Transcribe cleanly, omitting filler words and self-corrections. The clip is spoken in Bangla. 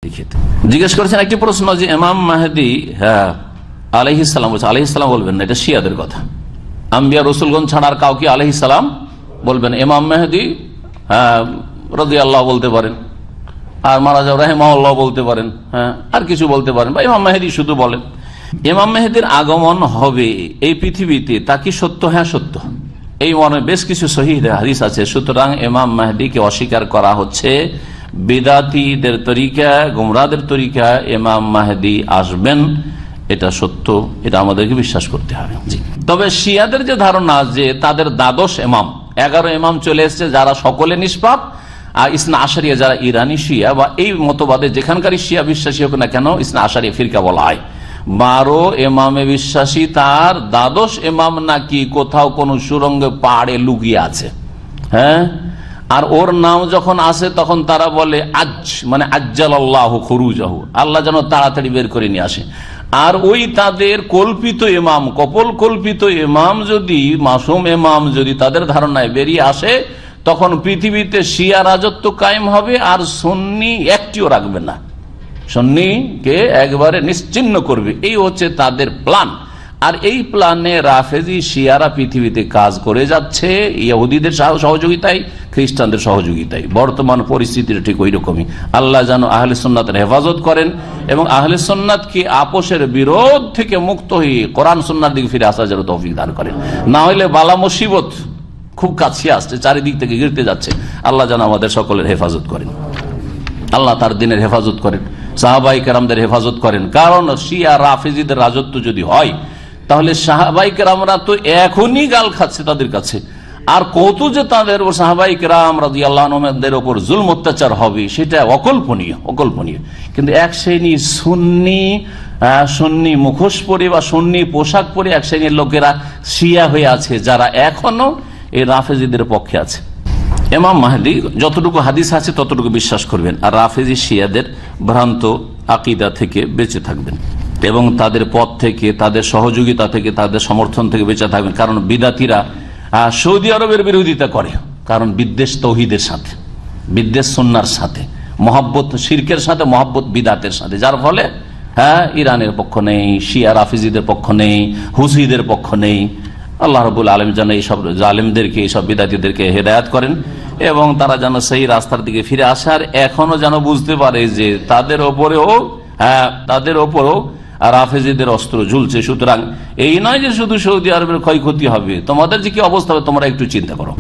লিখিত। জিজ্ঞেস করেছেন একটি প্রশ্ন যে ইমাম মাহদী আলাইহিস সালাম বলছে, আলাইহিস সালাম বলবেন না, এটা শিয়াদের কথা। আম্বিয়া রসুলগণ ছাড়ার কাউকে আলাইহিস সালাম বলবেন। ইমাম মেহেদী রাদিয়াল্লাহু বলতে পারেন, আর মারা যাও রাহিমাহুল্লাহ বলতে পারেন, আর কিছু বলতে পারেন, বা ইমাম মেহেদী শুধু বলেন। ইমাম মেহেদীর আগমন হবে এই পৃথিবীতে, তা কি সত্য? হ্যাঁ সত্য। এই মর্মে বেশ কিছু সহিহ হাদিস আছে। সুতরাং ইমাম মেহেদীকে অস্বীকার করা হচ্ছে বিদাতীদের তরিকা, গুমরাহদের তরিকা। ইমাম মেহেদী আসবেন, এটা সত্য, এটা আমাদেরকে বিশ্বাস করতে হবে। জি। তবে শিয়াদের যে ধারণা যে তাদের দ্বাদশ ইমাম, 11 ইমাম চলে এসেছে যারা সকলে নিষ্পাপ, আর ইসনা আশারিয়া যারা ইরানি শিয়া বা এই মতবাদে যেখানকারই শিয়া বিশ্বাসী হোক না কেন, ইসনা আশারিয়া ফিরকা বলা হয়। 12 ইমামে বিশ্বাসী, তার দ্বাদশ ইমাম নাকি কোথাও কোন সুরঙ্গে পাহাড়ে লুকিয়ে আছে। হ্যাঁ, আর ওর নাম যখন আসে তখন তারা বলে মানে আজ্জালাল্লাহু খুরুজাহু, আল্লাহ যেন তাড়াতাড়ি বের করে নিয়ে আসে। আর ওই তাদের কল্পিত ইমাম, কপল কল্পিত ইমাম যদি, মাসুম ইমাম যদি তাদের ধারণায় বেরিয়ে আসে, তখন পৃথিবীতে শিয়া রাজত্ব কায়েম হবে, আর সুন্নি একটিও রাখবে না, সুন্নিকে একবারে নিশ্চিহ্ন করবে। এই হচ্ছে তাদের প্ল্যান। আর এই প্ল্যানে রাফেজি শিয়ারা পৃথিবীতে কাজ করে যাচ্ছে, ইহুদিদের সহযোগিতায়, খ্রিস্টানদের সহযোগিতায়। বর্তমান পরিস্থিতিটা ঠিক ওই রকমই। আল্লাহ যেন আহলে সুন্নাতের হেফাজত করেন এবং আহলে সুন্নাতকে আপোষের বিরোধ থেকে মুক্ত হয়ে কোরআন সুন্নাহর দিকে ফিরে আসার জন্য তৌফিক দান করেন। না হলে বালা মুসিবত খুব কাছে আসছে, চারিদিক থেকে ঘিরতে যাচ্ছে। আল্লাহ যেন আমাদের সকলের হেফাজত করেন, আল্লাহ তার দিনের হেফাজত করেন, সাহাবাই কেরামদের হেফাজত করেন। কারণ শিয়া রাফেজিদের রাজত্ব যদি হয়, তাহলে সাহাবাই কেরামরা তো এখনই গাল খাচ্ছে তাদের কাছে, আর কত যে তাদের সাহাবাই কেরাম রাদিয়াল্লাহু আনহুদের উপর জুলম অত্যাচার হবে সেটা অকল্পনীয়, অকল্পনীয়। কিন্তু এক শ্রেণী সুন্নি মুখোশ পরে বা সুন্নি পোশাক পরে এক শ্রেণীর লোকেরা শিয়া হয়ে আছে, যারা এখনো এই রাফেজিদের পক্ষে আছে। ইমাম মাহদী যতটুকু হাদিস আছে ততটুকু বিশ্বাস করবেন, আর রাফেজি শিয়াদের ভ্রান্ত আকীদা থেকে বেঁচে থাকবেন এবং তাদের পথ থেকে, তাদের সহযোগিতা থেকে, তাদের সমর্থন থেকে বেঁচে থাকবেন। কারণ বিদাতীরা সৌদি আরবের বিরোধিতা করে, কারণ বিদ্বেষ তৌহিদের সাথে, বিদ্বেষ সুন্নাহর সাথে, মহব্বত শিরকের সাথে, মহব্বত বিদাতের সাথে, যার ফলে ইরানের পক্ষ নেই, শিয়া রাফেজিদের পক্ষ নেই, হুসিদের পক্ষ নেই। আল্লাহ রাব্বুল আলামিন যেন এইসব জালেমদেরকে, এইসব বিদাতীদেরকে হেদায়েত করেন এবং তারা যেন সেই রাস্তার দিকে ফিরে আসার, এখনো যেন বুঝতে পারে যে তাদের ওপরেও রাফেজিদের অস্ত্র ঝুলছে। সুতরাং এই নয় যে শুধু সৌদি আরবের ক্ষয়ক্ষতি হবে, তোমাদের যে কি অবস্থা হবে তোমরা একটু চিন্তা করো।